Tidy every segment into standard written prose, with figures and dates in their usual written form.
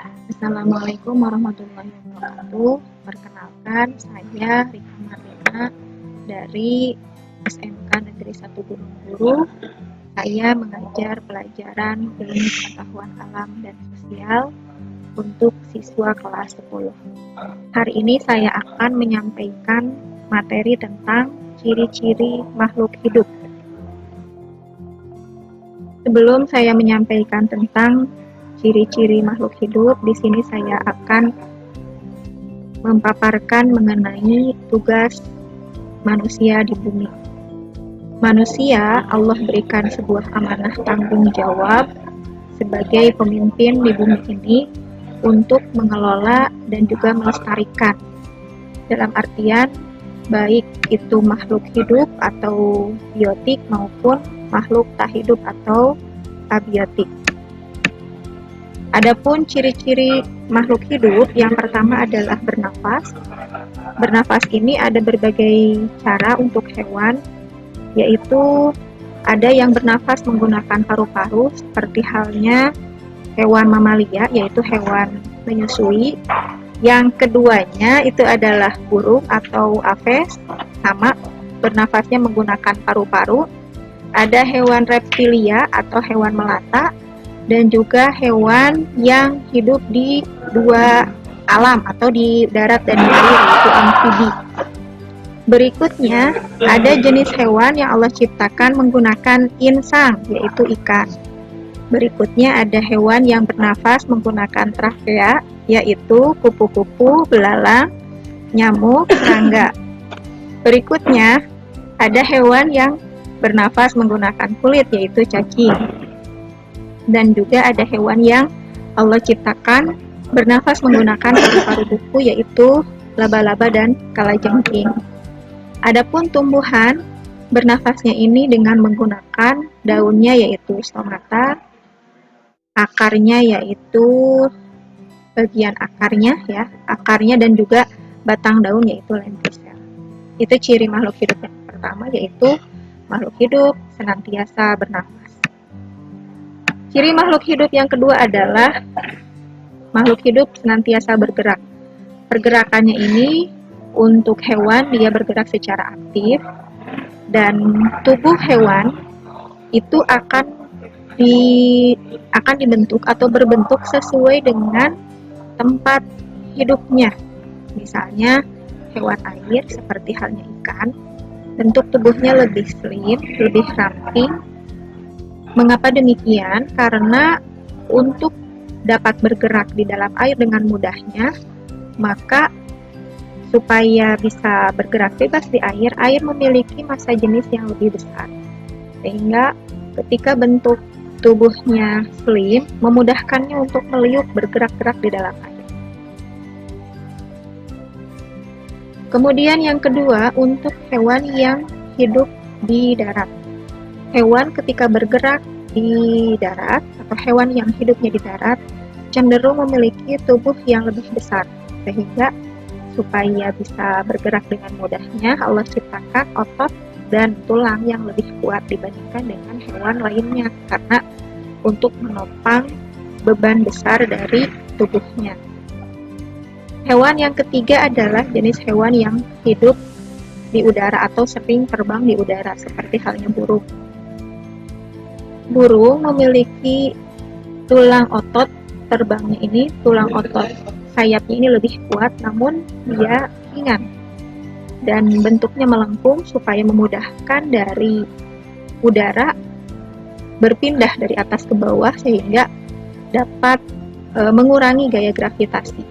Assalamualaikum warahmatullahi wabarakatuh. Perkenalkan, saya Rika Marlina dari SMK Negeri 1 Gunung Guru. Saya mengajar pelajaran ilmu pengetahuan alam dan sosial untuk siswa kelas 10. Hari ini saya akan menyampaikan materi tentang ciri-ciri makhluk hidup. Sebelum saya menyampaikan tentang ciri-ciri makhluk hidup, di sini saya akan memaparkan mengenai tugas manusia di bumi. Manusia, Allah berikan sebuah amanah tanggung jawab sebagai pemimpin di bumi ini untuk mengelola dan juga melestarikan. Dalam artian, baik itu makhluk hidup atau biotik maupun makhluk tak hidup atau abiotik. Adapun ciri-ciri makhluk hidup, yang pertama adalah bernafas. Bernafas ini ada berbagai cara untuk hewan, yaitu ada yang bernafas menggunakan paru-paru, seperti halnya hewan mamalia, yaitu hewan menyusui. Yang keduanya itu adalah burung atau aves, sama bernafasnya menggunakan paru-paru. Ada hewan reptilia atau hewan melata, dan juga hewan yang hidup di dua alam atau di darat dan di air, yaitu amfibi. Berikutnya, ada jenis hewan yang Allah ciptakan menggunakan insang, yaitu ikan. Berikutnya ada hewan yang bernafas menggunakan trakea, yaitu kupu-kupu, belalang, nyamuk, serangga. Berikutnya, ada hewan yang bernafas menggunakan kulit, yaitu cacing. Dan juga ada hewan yang Allah ciptakan bernafas menggunakan paru-paru buku, yaitu laba-laba dan kalajengking. Adapun tumbuhan, bernafasnya ini dengan menggunakan daunnya, yaitu stomata, akarnya yaitu bagian akarnya dan juga batang daun, yaitu lentisel. Itu ciri makhluk hidup yang pertama, yaitu makhluk hidup senantiasa bernafas. Ciri makhluk hidup yang kedua adalah makhluk hidup senantiasa bergerak. Pergerakannya ini untuk hewan dia bergerak secara aktif, dan tubuh hewan itu akan dibentuk atau berbentuk sesuai dengan tempat hidupnya. Misalnya hewan air seperti halnya ikan, bentuk tubuhnya lebih slim, lebih ramping. Mengapa demikian? Karena untuk dapat bergerak di dalam air dengan mudahnya, maka supaya bisa bergerak bebas di air, air memiliki massa jenis yang lebih besar. Sehingga ketika bentuk tubuhnya slim, memudahkannya untuk meliuk bergerak-gerak di dalam air. Kemudian yang kedua, untuk hewan yang hidup di darat. Hewan ketika bergerak di darat, atau hewan yang hidupnya di darat, cenderung memiliki tubuh yang lebih besar, sehingga supaya bisa bergerak dengan mudahnya, Allah ciptakan otot dan tulang yang lebih kuat dibandingkan dengan hewan lainnya, karena untuk menopang beban besar dari tubuhnya. Hewan yang ketiga adalah jenis hewan yang hidup di udara atau sering terbang di udara, seperti halnya burung. Burung memiliki tulang otot terbangnya ini, tulang otot sayapnya ini lebih kuat, namun dia ringan dan bentuknya melengkung supaya memudahkan dari udara berpindah dari atas ke bawah, sehingga dapat mengurangi gaya gravitasi,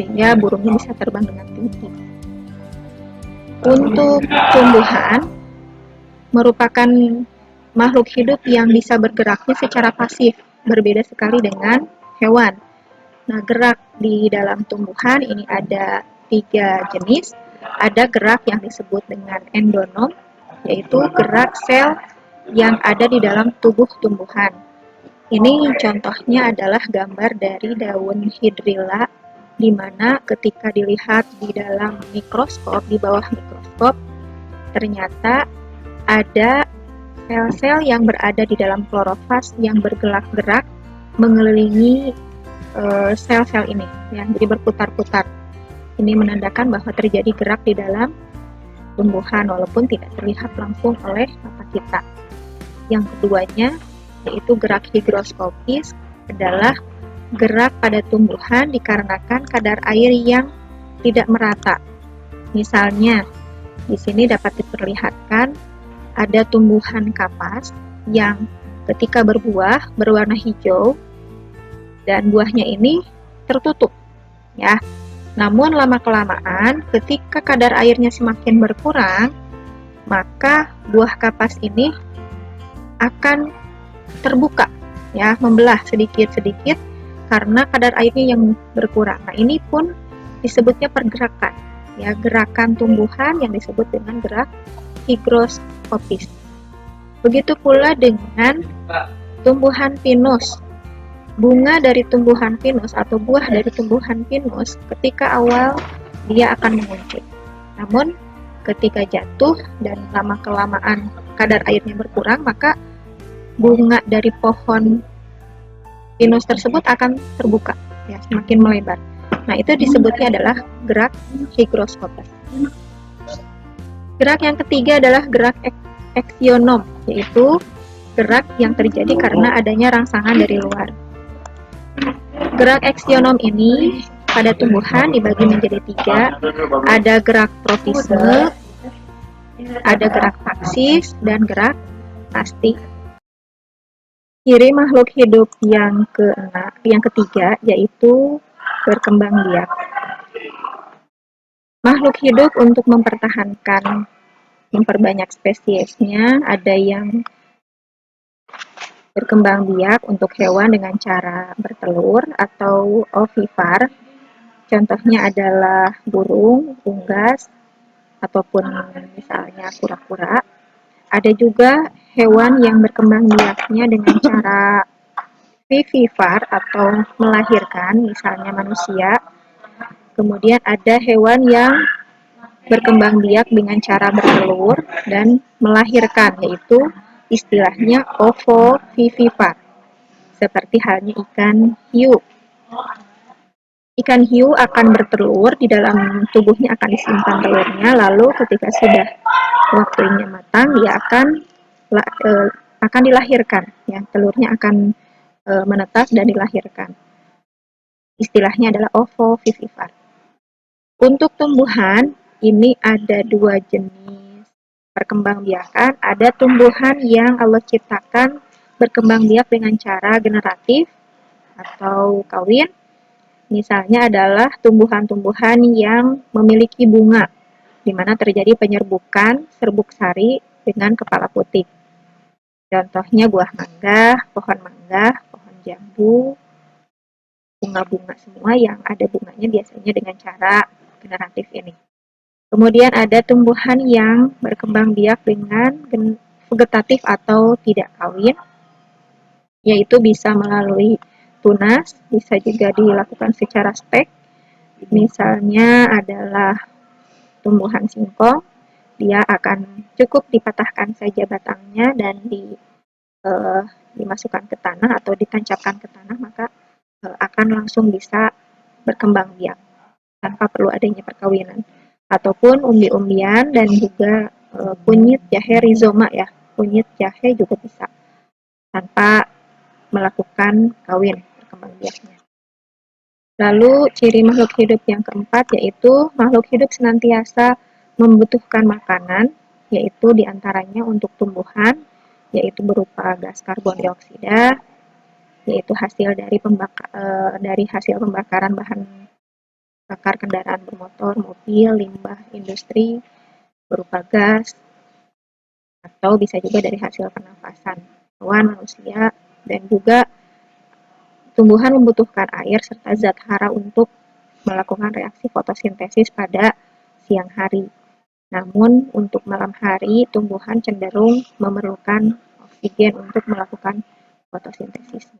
sehingga burungnya bisa terbang dengan tinggi. Untuk tumbuhan, merupakan makhluk hidup yang bisa bergeraknya secara pasif, berbeda sekali dengan hewan. Nah, gerak di dalam tumbuhan ini ada 3 jenis. Ada gerak yang disebut dengan endonom, yaitu gerak sel yang ada di dalam tubuh tumbuhan. Ini contohnya adalah gambar dari daun hidrilla, di mana ketika dilihat di dalam mikroskop, di bawah mikroskop, ternyata ada sel-sel yang berada di dalam klorofas yang bergerak-gerak mengelilingi sel-sel ini, ya, jadi berputar-putar. Ini menandakan bahwa terjadi gerak di dalam tumbuhan walaupun tidak terlihat langsung oleh mata kita. Yang keduanya yaitu gerak higroskopis adalah gerak pada tumbuhan dikarenakan kadar air yang tidak merata. Misalnya, di sini dapat diperlihatkan ada tumbuhan kapas yang ketika berbuah berwarna hijau dan buahnya ini tertutup, ya. Namun lama-kelamaan ketika kadar airnya semakin berkurang, maka buah kapas ini akan terbuka, ya, membelah sedikit-sedikit karena kadar airnya yang berkurang. Nah, ini pun disebutnya pergerakan, ya, gerakan tumbuhan yang disebut dengan gerak higroskopis. Begitu pula dengan tumbuhan pinus. Bunga dari tumbuhan pinus atau buah dari tumbuhan pinus ketika awal dia akan menguncup. Namun ketika jatuh dan lama-kelamaan kadar airnya berkurang, maka bunga dari pohon pinus tersebut akan terbuka, ya, semakin melebar. Nah, itu disebutnya adalah gerak higroskopis. Gerak yang ketiga adalah gerak eksionom, yaitu gerak yang terjadi karena adanya rangsangan dari luar. Gerak eksionom ini pada tumbuhan dibagi menjadi 3. Ada gerak tropisme, ada gerak paksis, dan gerak pasti. Ciri makhluk hidup yang ketiga yaitu berkembang biak. Makhluk hidup untuk memperbanyak spesiesnya, ada yang berkembang biak untuk hewan dengan cara bertelur atau ovipar. Contohnya adalah burung, unggas, ataupun misalnya kura-kura. Ada juga hewan yang berkembang biaknya dengan cara vivipar atau melahirkan, misalnya manusia. Kemudian ada hewan yang berkembang biak dengan cara bertelur dan melahirkan, yaitu istilahnya ovovivipar, seperti halnya ikan hiu. Ikan hiu akan bertelur, di dalam tubuhnya akan disimpan telurnya, lalu ketika sudah waktunya matang, dia akan dilahirkan, ya, telurnya akan menetas dan dilahirkan. Istilahnya adalah ovovivipar. Untuk tumbuhan, ini ada 2 jenis perkembangbiakan. Ada tumbuhan yang Allah ciptakan berkembang biak dengan cara generatif atau kawin. Misalnya adalah tumbuhan-tumbuhan yang memiliki bunga, di mana terjadi penyerbukan serbuk sari dengan kepala putih. Contohnya buah mangga, pohon jambu, bunga-bunga semua yang ada bunganya biasanya dengan cara generatif ini. Kemudian ada tumbuhan yang berkembang biak dengan vegetatif atau tidak kawin, yaitu bisa melalui tunas, bisa juga dilakukan secara stek. Misalnya adalah tumbuhan singkong, dia akan cukup dipatahkan saja batangnya dan dimasukkan ke tanah atau ditancapkan ke tanah, maka akan langsung bisa berkembang biak tanpa perlu adanya perkawinan. Ataupun umbi-umbian dan juga kunyit jahe rhizoma, ya, kunyit jahe juga bisa tanpa melakukan kawin berkembang biaknya. Lalu ciri makhluk hidup yang keempat yaitu makhluk hidup senantiasa membutuhkan makanan, yaitu diantaranya untuk tumbuhan, yaitu berupa gas karbon dioksida, yaitu hasil dari hasil pembakaran bahan bakar kendaraan bermotor, mobil, limbah industri berupa gas, atau bisa juga dari hasil pernafasan hewan, manusia, dan juga tumbuhan membutuhkan air serta zat hara untuk melakukan reaksi fotosintesis pada siang hari. Namun untuk malam hari, tumbuhan cenderung memerlukan oksigen untuk melakukan fotosintesis.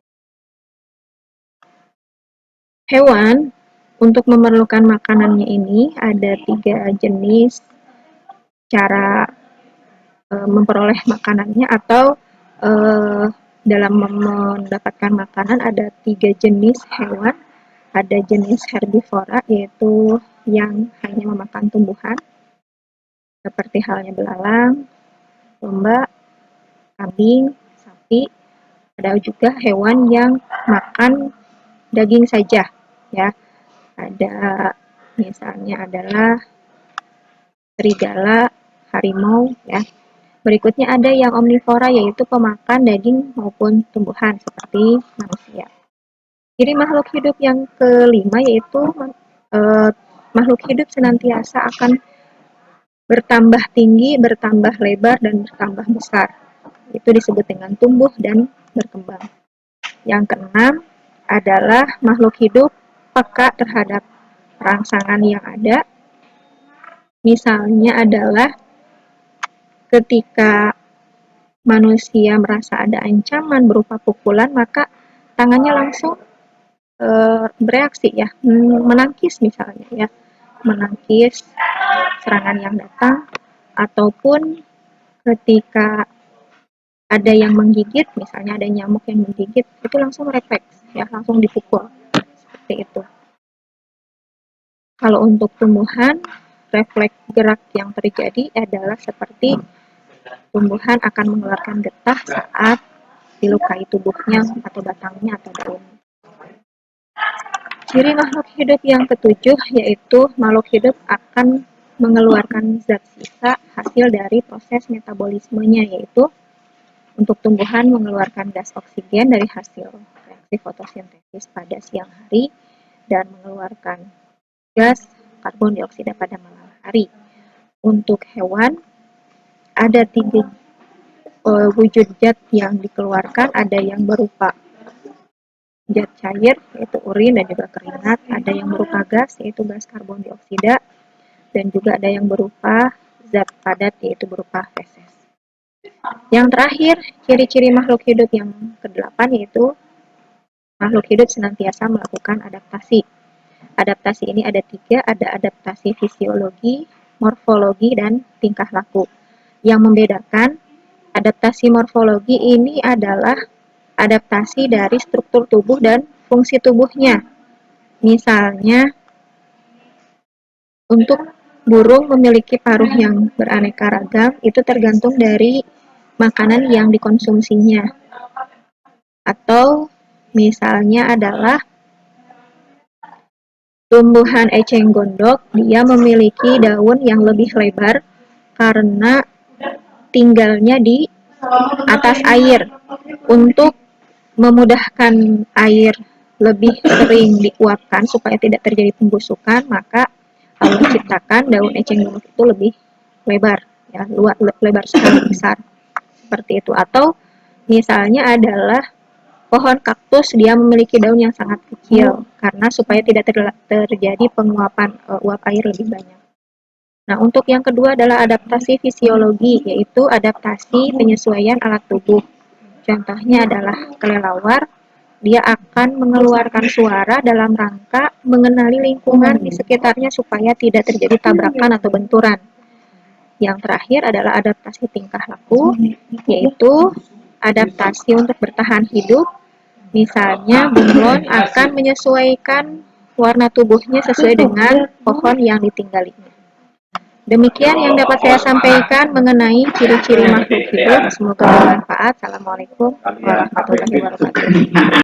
Hewan untuk memerlukan makanannya ini ada 3 jenis cara memperoleh makanannya atau dalam mendapatkan makanan ada 3 jenis hewan. Ada jenis herbivora, yaitu yang hanya memakan tumbuhan, seperti halnya belalang, domba, kambing, sapi. Ada juga hewan yang makan daging saja, ya. Ada misalnya adalah serigala, harimau, ya. Berikutnya ada yang omnivora, yaitu pemakan daging maupun tumbuhan seperti manusia. Ciri makhluk hidup yang kelima yaitu makhluk hidup senantiasa akan bertambah tinggi, bertambah lebar, dan bertambah besar. Itu disebut dengan tumbuh dan berkembang. Yang keenam adalah makhluk hidup peka terhadap rangsangan yang ada. Misalnya adalah ketika manusia merasa ada ancaman berupa pukulan, maka tangannya langsung bereaksi, ya, menangkis misalnya, ya, menangkis serangan yang datang, ataupun ketika ada yang menggigit, misalnya ada nyamuk yang menggigit, itu langsung refleks, ya, langsung dipukul, seperti itu. Kalau untuk tumbuhan, refleks gerak yang terjadi adalah seperti tumbuhan akan mengeluarkan getah saat dilukai tubuhnya atau batangnya atau daunnya. Ciri makhluk hidup yang ketujuh yaitu makhluk hidup akan mengeluarkan zat sisa hasil dari proses metabolismenya, yaitu untuk tumbuhan mengeluarkan gas oksigen dari hasil reaksi fotosintesis pada siang hari dan mengeluarkan gas karbon dioksida pada malam hari. Untuk hewan ada 3 wujud zat yang dikeluarkan, ada yang berupa zat cair, yaitu urin dan juga keringat, ada yang berupa gas, yaitu gas karbon dioksida, dan juga ada yang berupa zat padat, yaitu berupa feses. Yang terakhir, ciri-ciri makhluk hidup yang ke-8 yaitu makhluk hidup senantiasa melakukan adaptasi. Adaptasi ini ada 3, ada adaptasi fisiologi, morfologi, dan tingkah laku. Yang membedakan, adaptasi morfologi ini adalah adaptasi dari struktur tubuh dan fungsi tubuhnya. Misalnya, untuk burung memiliki paruh yang beraneka ragam, itu tergantung dari makanan yang dikonsumsinya. Atau misalnya adalah tumbuhan eceng gondok, dia memiliki daun yang lebih lebar karena tinggalnya di atas air. Untuk memudahkan air lebih sering diuapkan supaya tidak terjadi pembusukan, maka Allah ciptakan daun eceng gondok itu lebih lebar, ya, lebar sekali, besar, seperti itu. Atau misalnya adalah pohon kaktus, dia memiliki daun yang sangat kecil karena supaya tidak terjadi penguapan uap air lebih banyak. Nah, untuk yang kedua adalah adaptasi fisiologi, yaitu adaptasi penyesuaian alat tubuh. Contohnya adalah kelelawar, dia akan mengeluarkan suara dalam rangka mengenali lingkungan di sekitarnya supaya tidak terjadi tabrakan atau benturan. Yang terakhir adalah adaptasi tingkah laku, yaitu adaptasi untuk bertahan hidup. Misalnya, bunglon akan menyesuaikan warna tubuhnya sesuai dengan pohon yang ditinggalinya. Demikian yang dapat saya sampaikan mengenai ciri-ciri makhluk hidup. Semoga bermanfaat. Assalamualaikum warahmatullahi wabarakatuh.